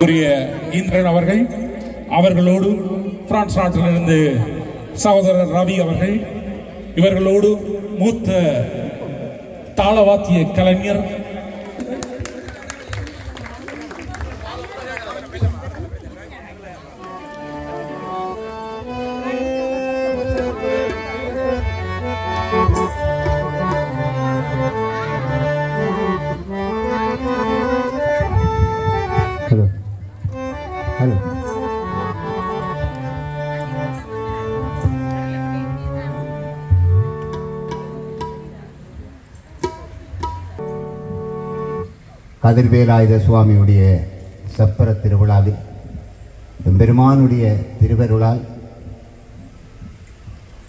இந்திரன் அவர்கள், அவர்களோடு பிரான்ஸ் நாட்டிலிருந்து சகோதரர் ரவி அவர்கள், இவர்களோடு மூத்த தாளவாத்திய கலைஞர் கதிர்வேலாயுத சுவாமியுடைய சப்பர திருவிழாவில் பெருமானுடைய திருவருளால்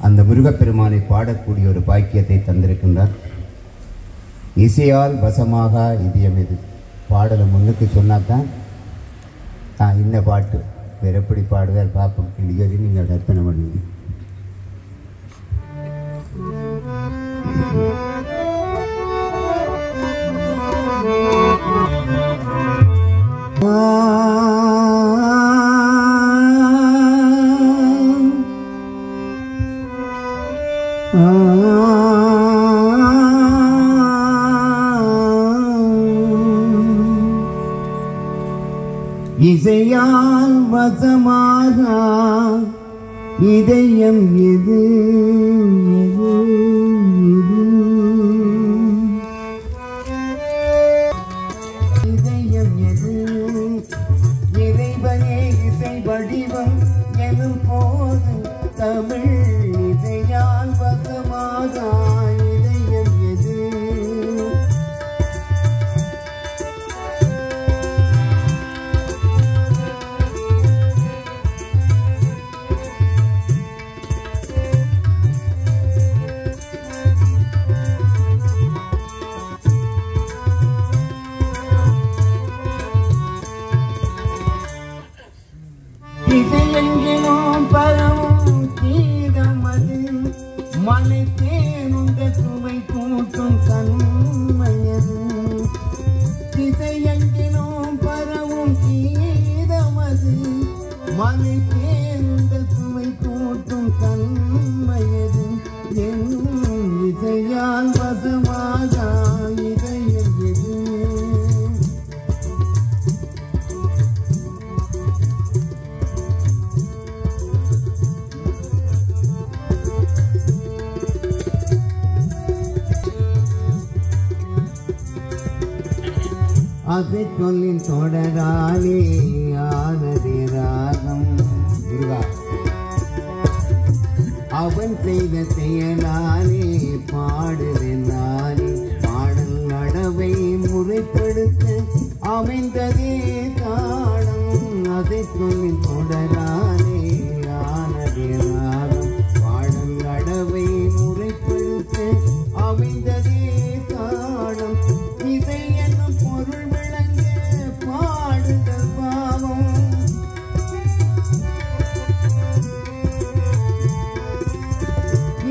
அந்த முருகப்பெருமானை பாடக்கூடிய ஒரு பாக்கியத்தை தந்திருக்கின்றார். இசையால் வசமாக இதயம் இது பாடலை முன்னுக்கு சொன்னாதான் இன்ன பாட்டு வேறு எப்படி பாடுவார் பார்ப்போம். சொல்லி நீங்கள் கற்பனை பண்ணுவீங்க. இசையால் வசமாக இதயம் எது இதயம் எது இறைவனே இசை வடிவம் எனும் போது தமிழ் இசையால் வசமாக இதயம் எது இசையெங்கிலும் பரவும் கீதம் அது மலை தேனுந்த சுவை கூட்டும் தன்மையது. இசையெங்கிலும் பரவும் கீதம் அது மலை தேனுந்த சுவை கூட்டும் தன்மையது. என் இசையால் வசமாக இதயம் எது அதை சொல்லின் தொடராலே ஆனதே ராகம் முருகா. அவன் செய்த செயலாலே பாடுவேன் நானே. பாடல் நடவை முறைப்படுத்த அமைந்ததே தாளம். அதை சொல்லின் தொடராலே ஆனதே ராகம். பாடல் நடவை முறைப்படுத்த அமைந்ததே தாளம். இதை என்னும் பொருள் விளங்க பாடுதல் பாவம்.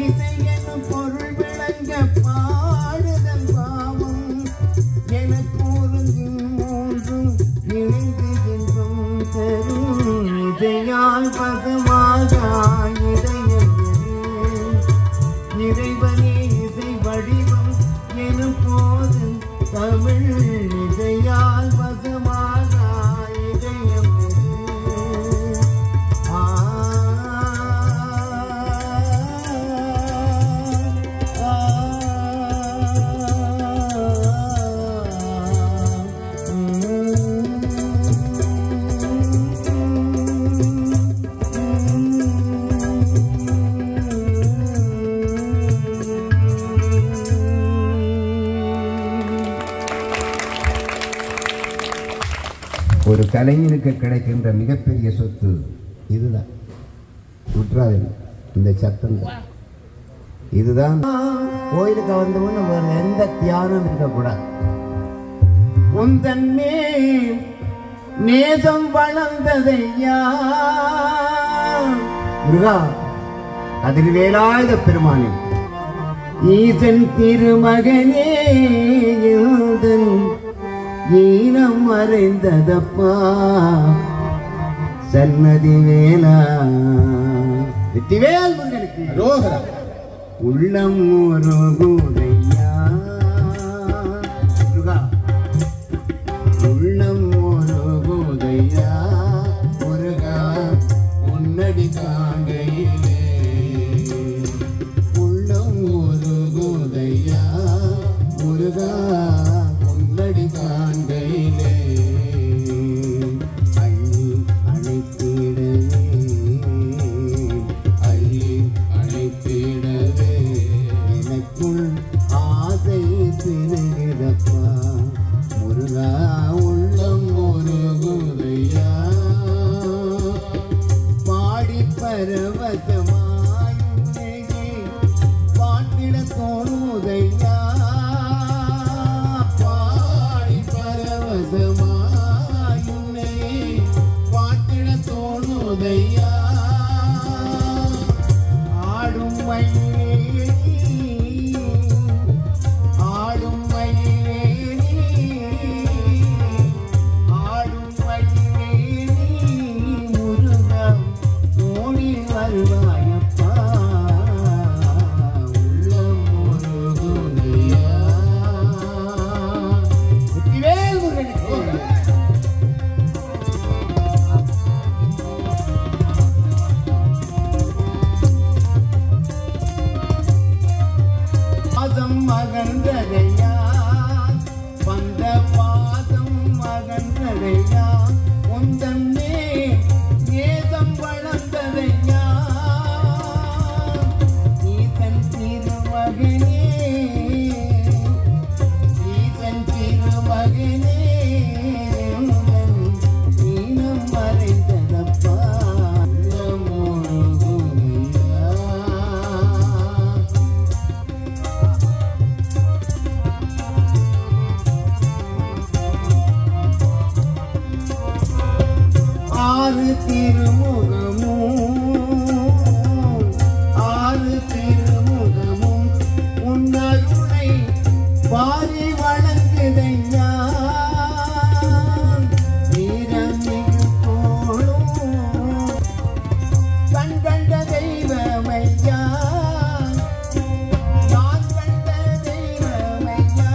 இதை என்னும் பொருள் விளங்க பாடுதல் பாவம். எனக்கு மூன்றும் இணைந்துகின்றும் தரும் இதையால் பகவாக இதயம் இறைவனே இசை வடிவம் எனும் போது தமிழ் இசையால் வசமாக இதயம் ஒரு கலைஞனுக்கு கிடைக்கின்ற மிகப்பெரிய சொத்து இதுதான். விட்டுறாது இந்த சத்தம். இதுதான் கோயிலுக்கு வந்தவொன்னு வேற எந்த தியானம் இருக்கக்கூடாது. உந்தன் மேல் நேசம் வளர்ந்ததையா முருகா. கதிர்வேலாயுத பெருமானே, ஈசன் திருமகனே ஈனம் மறைந்ததப்பா சன்னதி வேலா வெற்றிவேல் முருகனுக்கு உள்ளம் ஒரு கூதையா உள்ளம் ஒரு கூதையா முருகா உன்னடி தாங்கையிலே உள்ளம் ஒரு கூதையா முருகா உன்னடி தாங்கையிலே அள்ளி அணைத்திடவே அள்ளி அணைத்திடவே எனக்குள் ஆசை திருகிறப்பா முருகா உள்ளம் ஒரு குதையா பாடி பரவசமாயுன்னே பாட்டிட தோணுதையா பாடி பரவசமாயுன்னே பாட்டிட தோணுதையா ஆடும் மயிலே ஆடும் மயிலே ஆடும் மயிலே முருகா ஓடி வருவாயப்பா உள்ளம் முருகுதையா வெற்றிவேல் முருகனுக்கு பாதம் மகன்றதையா வந்த பாதம் மகன்றதையா உந்தன்னே நேசம் வளர்ந்ததையா ஈசன் திருமகனே ஈசன் திருமகனே ஈனம் மறைந்ததப்பா ஆறு திருமுகமும் உன்னருளை பாரி வளர்ந்ததையா வீரமிகு போலும் கண் கண்ட தெய்வமையா நான் கண்ட தெய்வமையா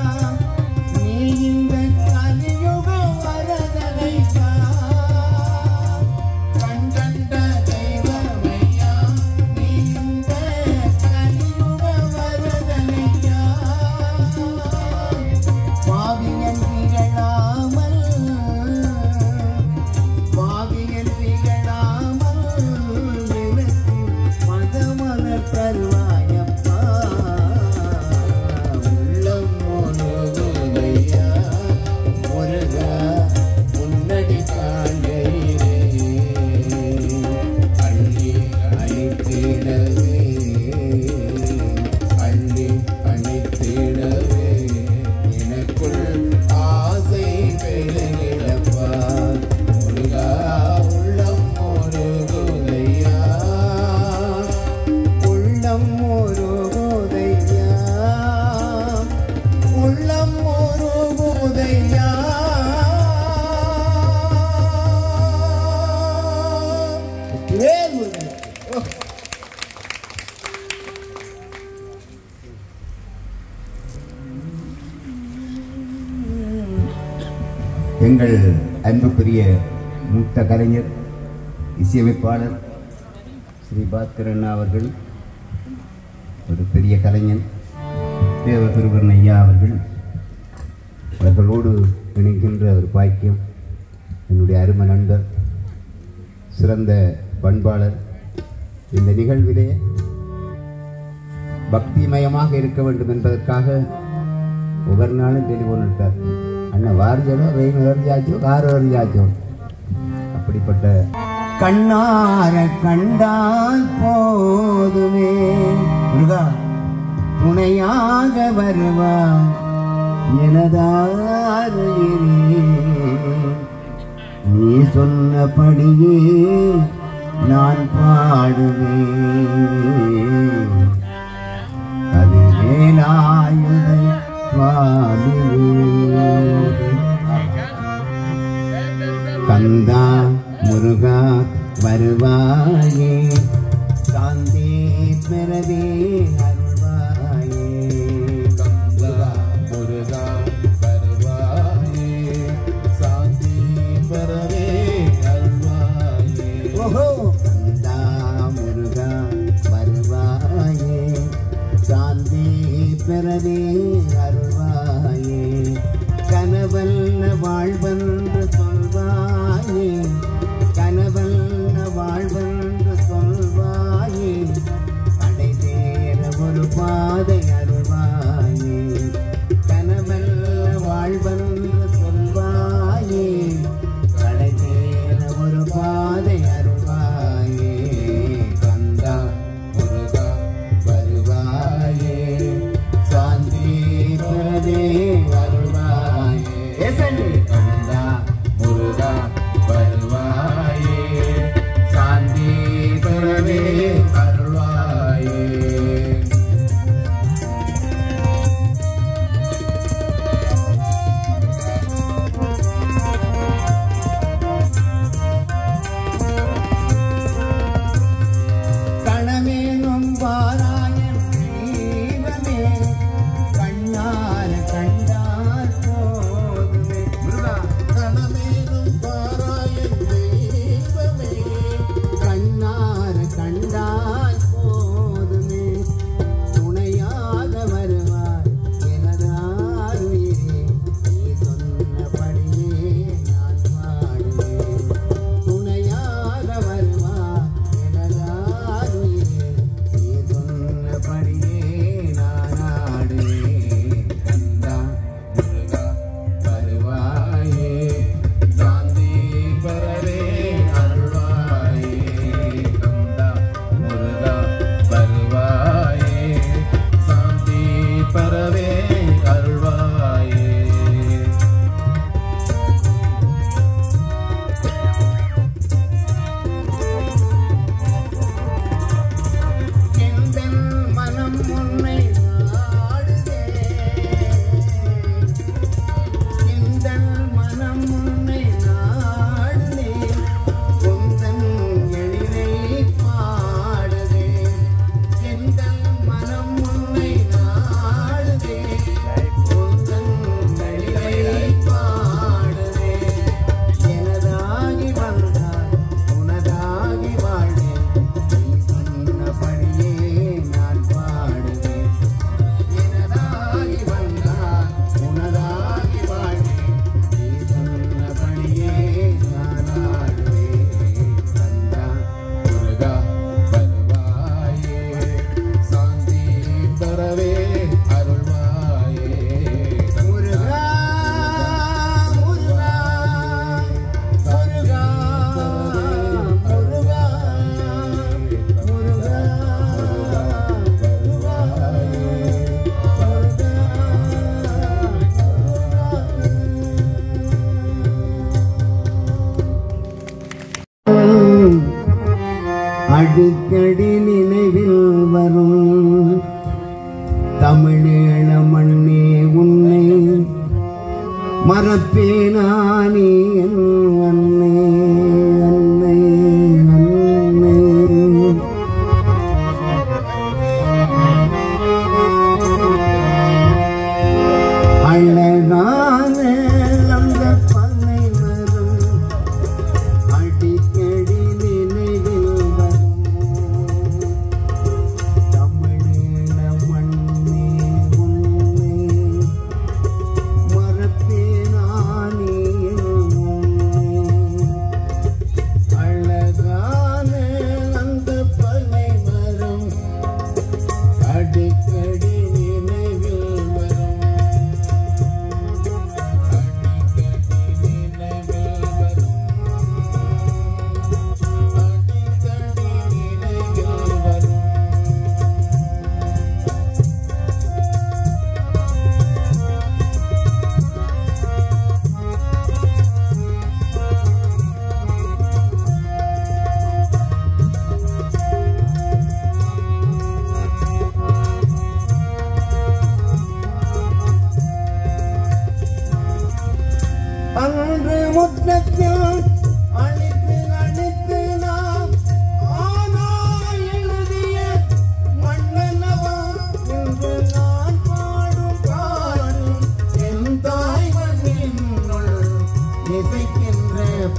நீ இந்த கலியுக வரதனையா கண்கண்ட தெய்வமையா நீ இந்த கலியுக வரதனையா பாவியன் திகழாமல் எனக்கு மதமலர் தருவாயப்பா உள்ளம் முருகுதையா முருகா உன்னடி காண்கையிலே அள்ளி அணைத்திடவே அள்ளி அணைத்திடவே எனக்குள் ஆசை பெருகிடப்பா முருகா உள்ளம் முருகுதையா உள்ளம் முருகுதையா உள்ளம் முருகுதையா வெற்றிவேல் முருகனுக்கு எங்கள் அன்புக்குரிய மூத்த கலைஞர் இசையமைப்பாளர் ஸ்ரீ பாஸ்கரன் அவர்கள் ஒரு பெரிய கலைஞன் தேவகுருவன் ஐயா அவர்களோடு இணைக்கின்ற ஒரு பாக்கியம் என்னுடைய அருமை நண்பர் சிறந்த பண்பாளர் இந்த நிகழ்விலே பக்திமயமாக இருக்க வேண்டும் என்பதற்காக ஒவ்வொரு நாளும் டெலிஃபோன் எடுத்தார் அண்ணன் வாரிஜோ வெயில் வரைஞ்சாச்சோ கார் வரைஞ்சாச்சோ அப்படிப்பட்ட கண்ணார கண்டால் போதுமே முருகா துணையாக வருவான் எனதாருயிரே நீ சொன்னபடியே நான் பாடுவேன் அது மேலாயுதை சுவாமியே கந்தா முருகா வருவாயே சாந்தி பெறவே அருள்வாயே கந்தா முருகா வருவாயே சாந்தி பெறவே அருள்வாயே ஓஹோ கந்தா முருகா வருவாயே சாந்தி பெறவே அருள்வாயே கனவல்ல வாழ்வென்று சொல்வாயே கனவல்ல வாழ்வென்று சொல்வாயே கடை தேர ஒரு பாதை அருள்வாயே கனவல்ல வாழ்வென்று சொல்வாயே கடை தேர ஒரு பாதை அருள்வாயே கந்தா முருகா வருவாயே சாந்தி பெறவே அருள்வாயே கந்தா முருகா வருவாயே சாந்தி பெறவே அருள்வாயே கணமேனும் வாராயன் தெய்வமே கண்ணார கண்டார் போதுமே முருகா கணமேனும் பாராயன் தெய்வமே கண்ணார கண்டார் போதுமே துணையாக வருவார் எனதாருயிரே நீ சொன்னபடியே நான் பாடுவேன் துணையாக வருவார் எனதாருயிரே நீ சொன்னபடியே நான் ஆடுவேன் கந்தா முருகா வருவாயே சாந்தி பெறவே அருள்வாயே கந்தா முருகா வருவாயே சாந்தி பெறவே அருள்வாயே எந்தன் மனம் உன்னை நாடுதே எந்தன் மனம் உன்னை நாடுதே உந்தன் எழிலை பாடுதே எந்தன் மனம் உன்னை நாடுதே உந்தன் எழிலை பாடுதே எனதாகி வந்தால் உனதாகி வாழ்வேன் நீ சொன்னபடியே நான் பாடுவேன் எனதாகி வந்தால் உனதாகி வாழ்வேன் நீ சொன்னபடியே நான் ஆடுவேன் கந்தா முருகா வருவாயே சாந்தி பெறவே அருள்வாயே முருகா முருகா முருகா முருகா முருகா அடிக்கடி நினைவில் வரும் தமிழீழ மண்ணே உன்னை மறப்பேனானே என் அன்னை அன்னை அன்னை அழகான அந்த பண்ணை மரம் அடிக்கடி நினைவில் வரும் தமிழீழ மண்ணே உன்னை மறப்பேனானே என்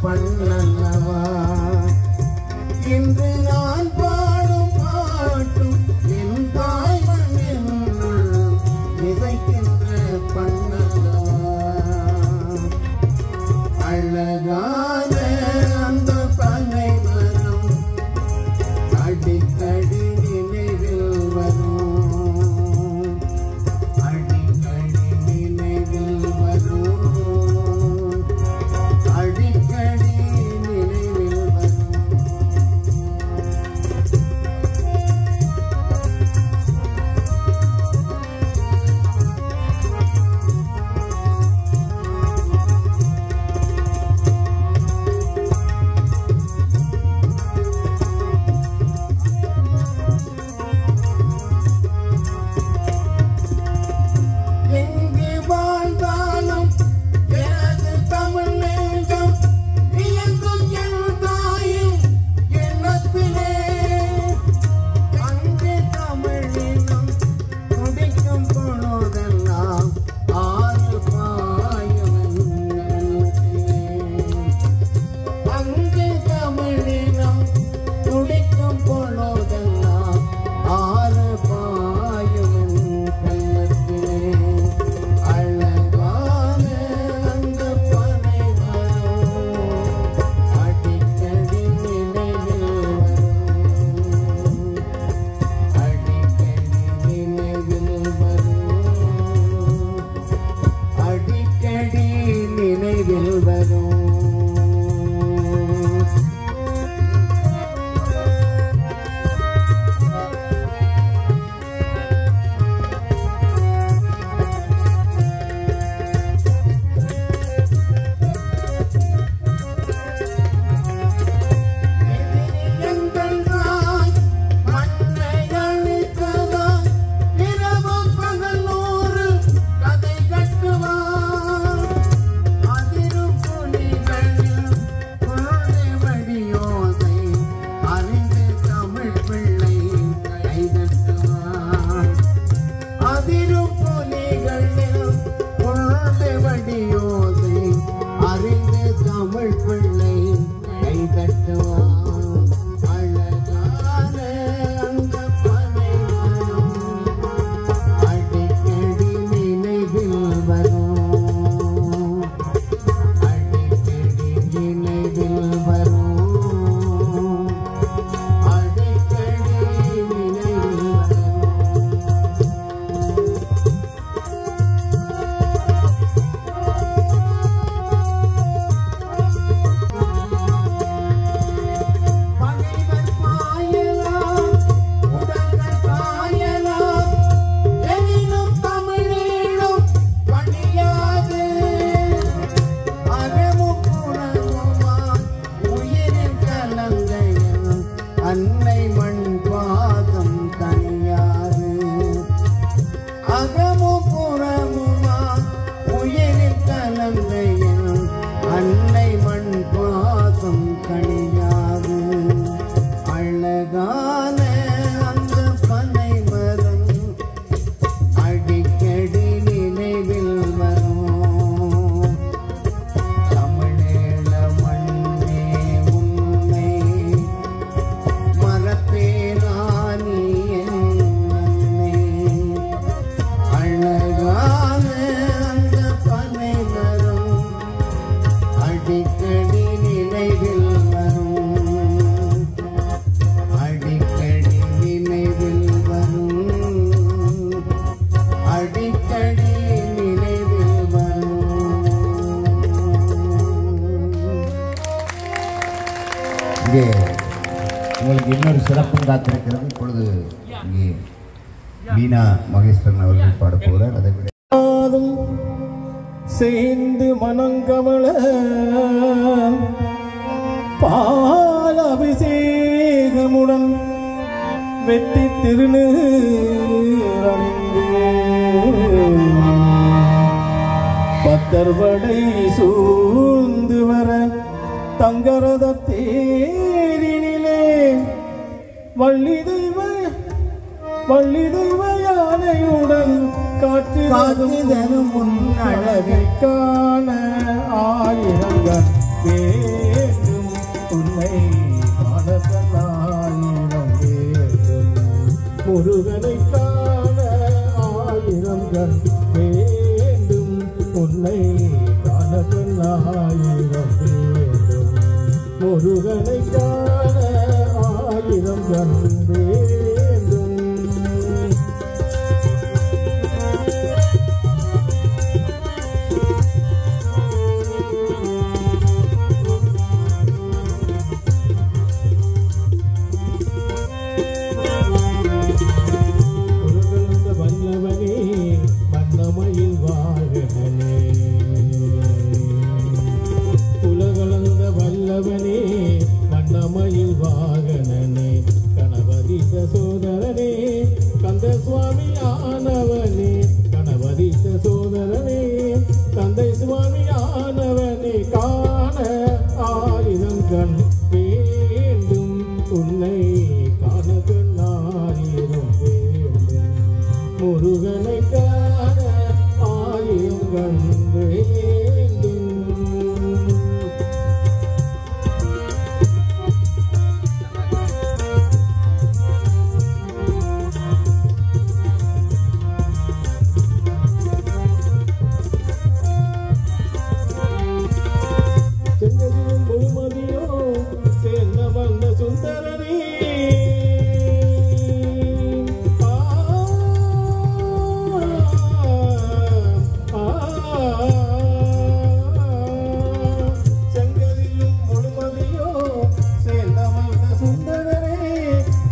பண்ணல்லவா இன்று நான் பாடும் பாட்டும் என் தாய் மண்ணில் இசைக்கின்ற பண்ணல்லவா அழகான அந்த பண்ணை மரம் அடிக்கடி நினைவில் வரும் அடிக்கடி நினைவில் வரும் அடிக்கடி நினைவில் வரும் எங்கே வாழ்ந்தாலும் எனது தமிழ் நெஞ்சம் இயங்கும் என் தாயின் எண்ணத்திலே அங்கே தமிழினம் துடிக்கும் பொழுதெல்லாம் ஆறு பாயும் அங்கே தமிழினம் துடிக்கும் பொழுதெல்லாம் ஆறு பாயும் கள்ளத்திலே அழகான அந்த பனை மரம் அடிக்கடி நினைவில் வரும் அடிக்கடி நினைவில் வரும் அடிக்கடி நினைவில் வரும் எங்கள் தாய் மண்ணை அழித்ததால் இரவு பகல் 100 கதை கட்டுவார் அதிரும் புலிகளில் குழந்தை வடியோசை அறிந்து தமிழ் பிள்ளை கைதட்டுவார் அதிரும் புலிகளில் குழந்தை வடியோசை அறிந்து தமிழ் பிள்ளை கைதட்டுவார் அழகான அந்த பனை மரம் அடிக்கடி நினைவில் வரும் அடிக்கடி நினைவில் வரும் அடிக்கடி நினைவில் வரும் பகைவர் பாயலாம் உடல்கள் காயலாம் எனினும் தமிழீழம் பணியாது அறமும் புறமுமாய் உயிரில் கலந்தையில் அன்னை மண் பாதம் தனியாது அகமும் புறமுமாய் உயிரில் கலந்தையில் அன்னை மண் பாதம் கனியாது அழகான அந்த பனை மரம் அடிக்கடி நினைவில் வரும் தமிழீழ மண்ணே உன்னை மறப்பேனா நீ என் அன்னை அழகான அந்த பனை மரம் அடிக்கடி நினைவில் வரும் அடிக்கடி நினைவில் வரும் அடிக்கடி நினைவில் வரும். இங்கே உங்களுக்கு இன்னொரு சிறப்பும் காத்திருக்கிறது. இப்பொழுது இங்கே வீணா மகேஸ்வரன் அவர்கள் பாடப் போகிறார். அதை விட சேர்ந்து மனங்கமல பால் அபிஷேகமுடன் வெற்றி திருநீர் அணிந்து பத்தர்வடை சூழ்ந்து வர தங்கரத தேரினிலே வள்ளி தெய்வ யானையுடன் காற்று தரும் முன் அழகை காண ஆயிரங்கள் வேண்டும் உன்னை காணக்கண்ணாயிரம் வேண்டும் முருகனை காண ஆயிரம் கண் வேண்டும் உன்னை காணக்கண்ணாயிரம் வேண்டும் முருகனை காண ஆயிரம் கண் வேண்டும் உலகளந்த வல்லவனே வண்ணமயில் வாகனனே கணவரித்த சோதரனே கந்த சுவாமி ஆனவனே கணவரித்த சோதரனே கந்தை சுவாமி ஆனவனே காண ஆயிரம் கண் வேண்டும் உன்னை காண கண்ணாயிரம் வேண்டும் முருகனை காண ஆயிரம் கண் வேண்டும் சென்னதிலும் முழுமதியோ சேர்ந்த வந்த சுந்தரனே செங்கதிலும் முழுமதியோ சேர்ந்த வந்த சுந்தரனே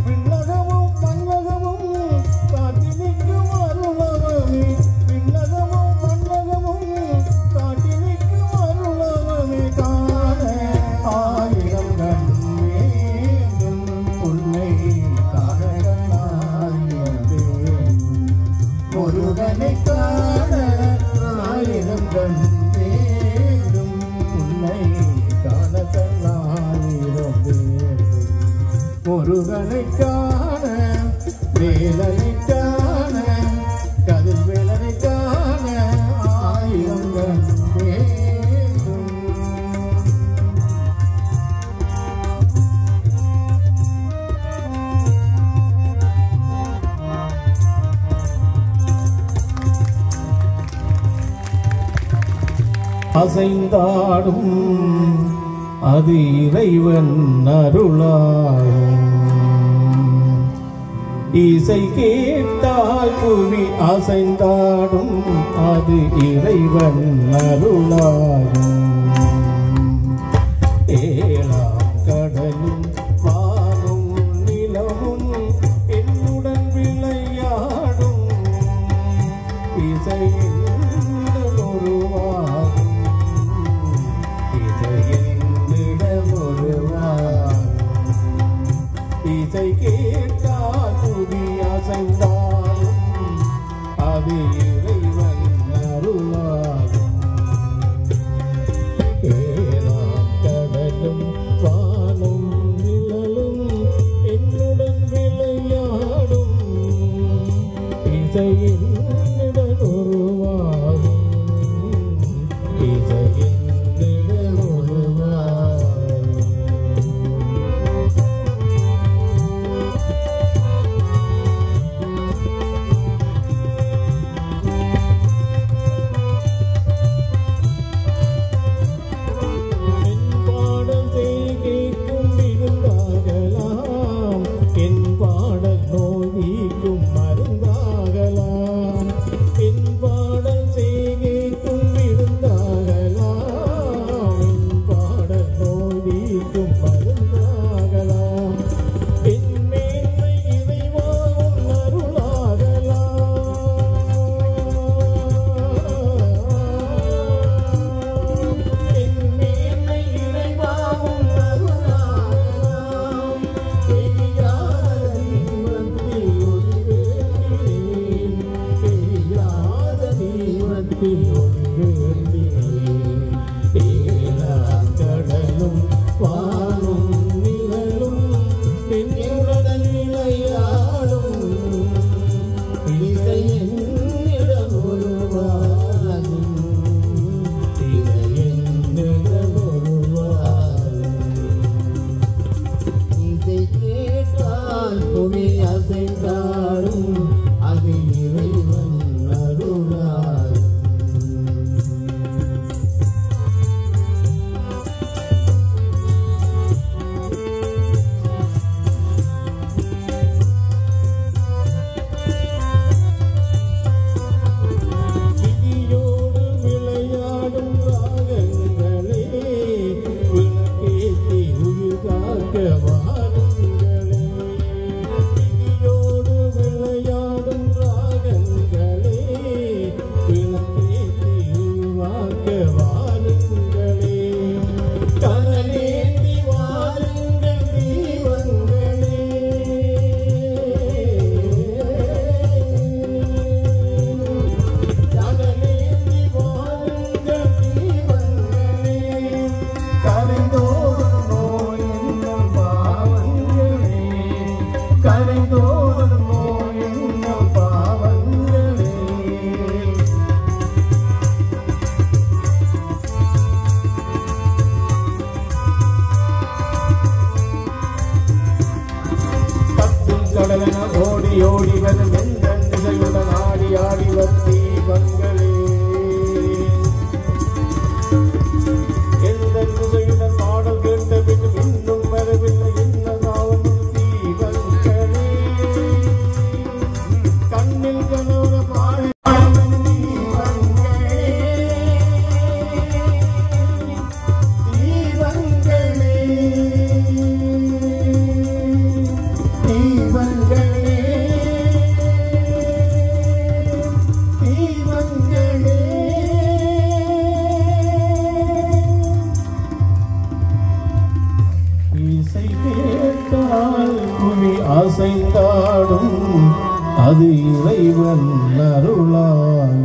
விண்ணகமும் மண்ணகமும் காட்டி நிற்கும் அருளவமே விண்ணகமும் மண்ணகமும் காட்டி நிற்கும் அருளவமே காண ஆயிரம் கண் வேண்டும் உன்னை காண ஆயிரம் வேண்டும் முருகனை காண ஆயிரம் கண் வேண்டும் உன்னை காண ஆயிரம் வேண்டும் முருகனை காண வேலனை காண கதிர் வேலனை காண ஆயிரம் கண் வேண்டும் அசைந்தாடும் அது இறைவன் அருளாகும் இசை கேட்டால் புவி அசைந்தாடும் அது இறைவன் அருளாகும் ஏழாம் கடலும் வானும் நிலவும் என்னுடன் விளையாடும் இசையின் உருவாகும் இசை கேட்டால் புவி அசைந்தாலும் அது இறைவன் அருளாகும் ஏழாம் கடலும் வானும் நிழலும் என்னுடன் விளையாடும் இசையின் உருவாகும் இசையின் கடலும் வானும் வாருங்களே விதியோடு விளையாடும் ராகங்களே விளக்கேற்றி வாக்க வாருங்களே கனலேந்தி வாருங்கள் தீபங்களே கனலேந்தி வாருங்கள் தீபங்களே கரைந்தோடும் நோய் என்னும் பாவங்களே கரைந்தோடும் நோய் என்னும் பாவங்களே கத்தும் கடலென ஓடி ஓடி வரும் எந்தன் திசையுடன் ஆடி ஆடி வரும் தீபங்களே எந்தன் திசையுடன் பாடல் கேட்ட பின் இன்னும் வரவில்லை என்னதாவும் தீபங்களே கண்ணில் கனவு பாடும் தீபங்களே இசை கேட்டால் புவி அசைந்தாடும் அது இறைவன் அருளாகும்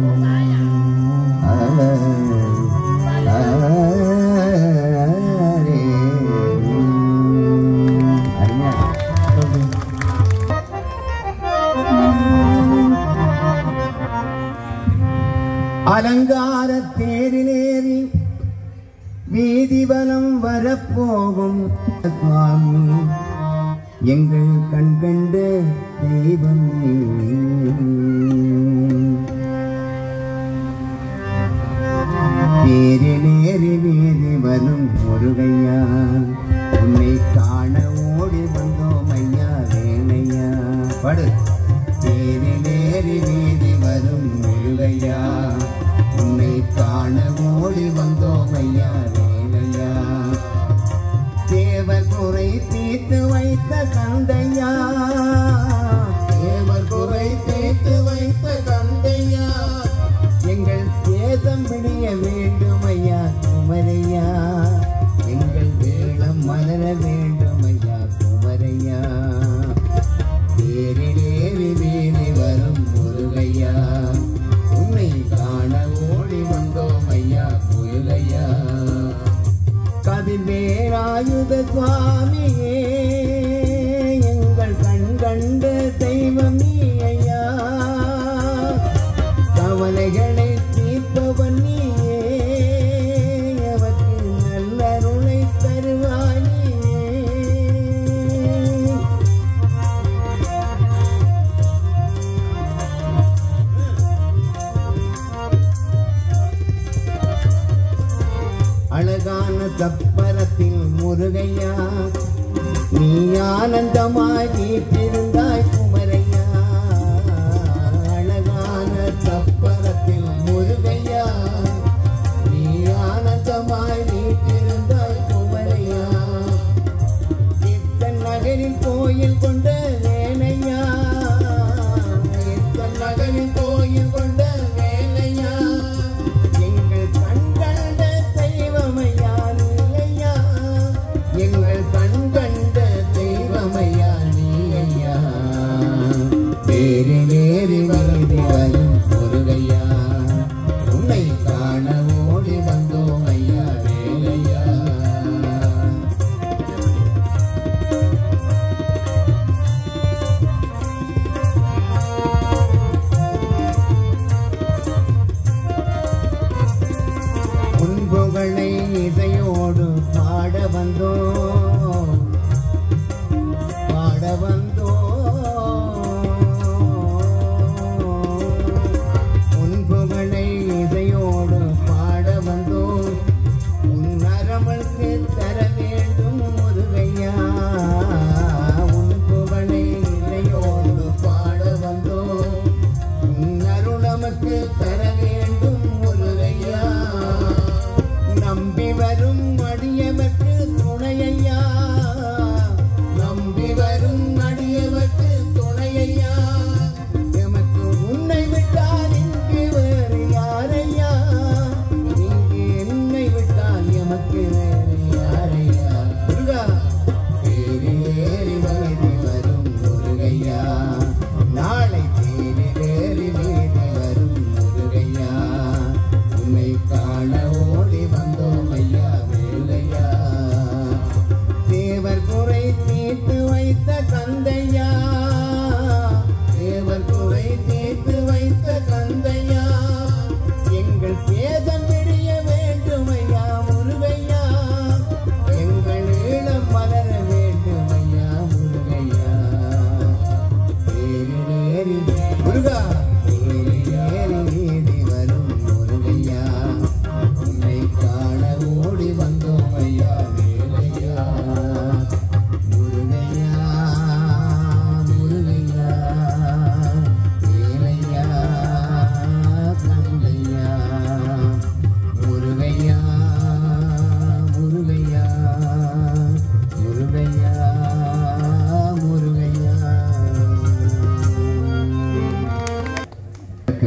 அலங்கார தேரிலேறி வீதிவலம் வரப்போகும் சுவாமி எங்கள் கண்கண்ட தெய்வம் தேரிலேறி வீதி வரும் முருகையா உன்னை காண ஓடி வந்தோம் ஐயா வேணையா படு தேரிலேறி வீதி வரும் முருகையா உன்னை காண ஓடி வந்தோம் ஐயா வேலையா தேவர் குறை தீர்த்து வைத்த கந்தையா தேவர் குறை தீர்த்து வைத்த கந்தையா எங்கள் தேசம் பிடிய வேண்டும் ஐயா குமரையா எங்கள் வேளம் மலர வேண்டும் ஐயா குமரையா தேரிலேறி வீதி வரும் முருகையா உன்னை காண ஓடி வந்தோம் ஐயா புயலையா கதிர்வேலாயுத சுவாமியே எங்கள் கண் கண்ட தெய்வம் நீ ஐயா கவலைகளை தீர்ப்பவன் நீயே அவருக்கு நல்லருளை தருவாய் நீயே அழகான தப்பரத்தில் முருகையா நீ ஆனந்தமாய் வீற்றிருந்தாய் குமரையா அழகான தப்பரத்தில் முருகையா நீ ஆனந்தமாய் வீற்றிருந்தாய் குமரையா இத்தன் நகரில் கோயில் கொண்ட வேலையா இத்தன் நகரில் கோயில் கொண்ட வேலையா எங்கள் கண்கண்ட தெய்வமையா நீயா எங்கள் கண்கண்ட தெய்வமையா நீயா பேரிலேறி வீதி வரும் முருகையா உன்னை காண ஓடி வந்தோம் ஐயா வேலையா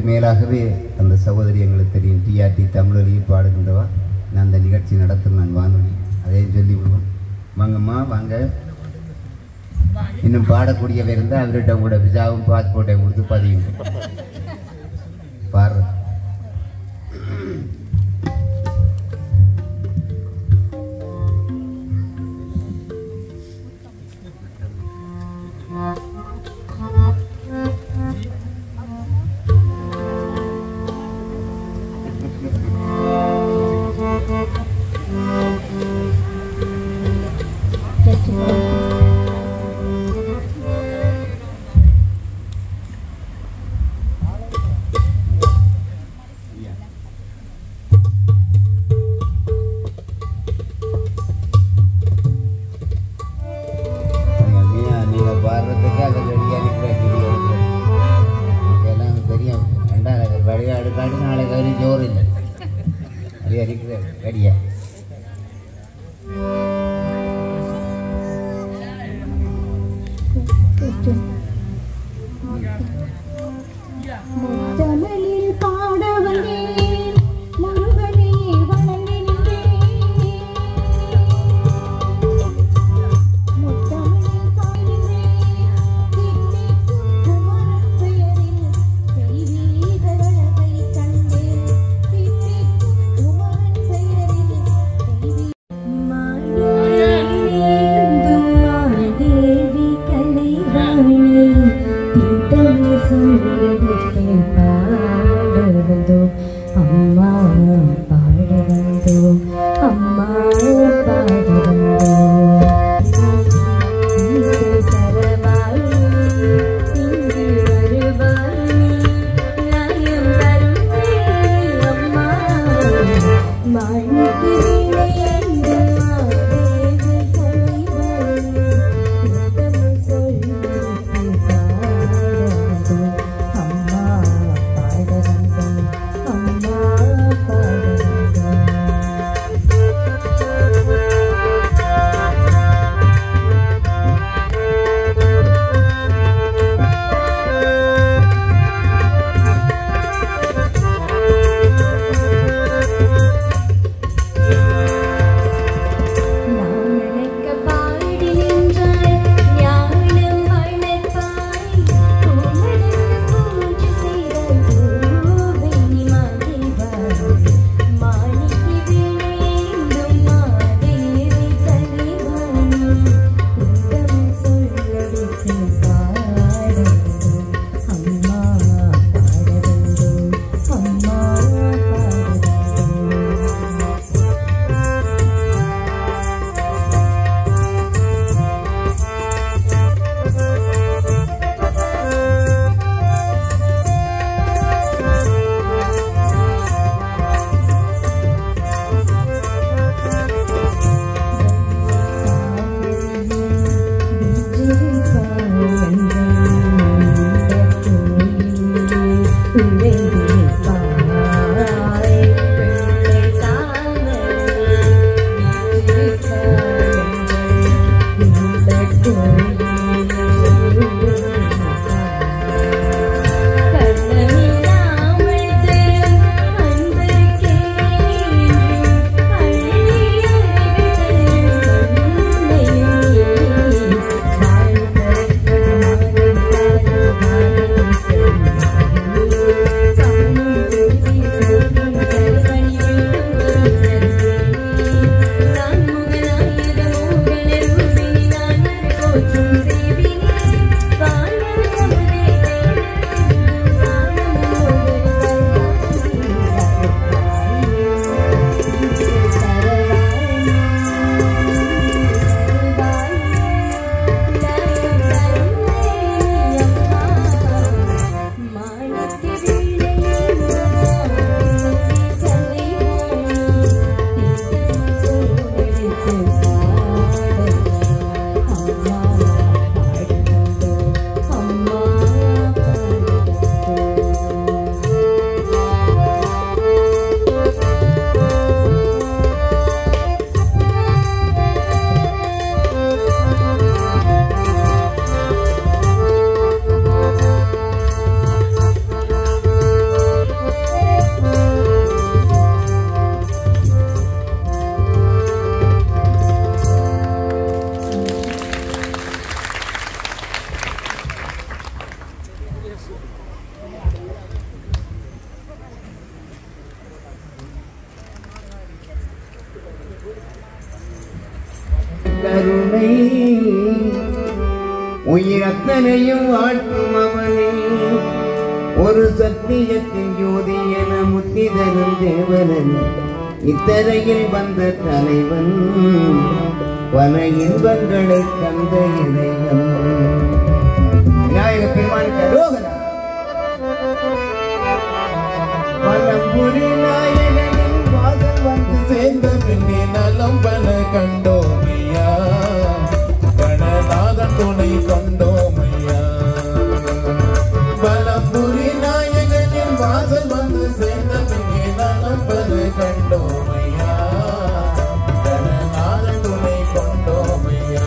மேலாகவே அந்த சகோதரி எங்களுக்கு தெரியும். டிஆர்டி தமிழொலியில் பாடுகின்றவா. நான் அந்த நிகழ்ச்சி நடத்தும் நான் வானொலி அதையும் சொல்லி விடுவோம். வாங்கம்மா வாங்க. இன்னும் பாடக்கூடியவை இருந்தால் அவர்கிட்ட கூட விசாவும் பாஸ்போர்ட்டையும் கொடுத்து பதியும் பாடுற. உன்னை உயிர் அத்தனையும் வாழ்த்தும் அவனே ஒரு சத்தியத்தின் ஜோதி என முத்தி தரும் தேவனன் இத்தரையில் வந்த தலைவன் பல இன்பங்களை தந்த இறைவன் விநாயக பெருமான் கரோகரா பலம்புரி நாயகனின் வாசல் வந்து சேர்ந்த பின்னே நலம் பல கண்டோமையா கணநாதன் துணை கொண்டோமையா பலம்புரி நாயகனின் வாசல் வந்து சேர்ந்த பின்னே நலம் பல கண்டோமையா கணநாதன் துணை கொண்டோமையா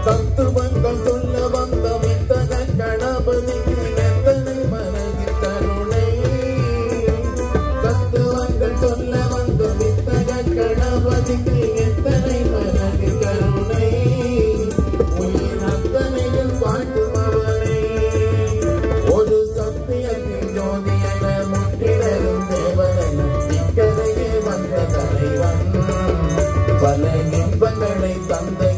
தத்துவங்கள் சொல்ல வந்த வித்தக கணபதிக்கு எத்தனை மனதில் கருணை தத்துவங்கள் சொல்ல வந்த வித்தக கணபதிக்கு எத்தனை மனதில் கருணை உயிர் அத்தனையில் வாழ்த்தும் அவனை ஒரு சத்தியத்தின் ஜோதி என முற்றிடரும் தேவனன் இக்கரையே வந்த தலைவன் பல இன்பங்களை தந்தை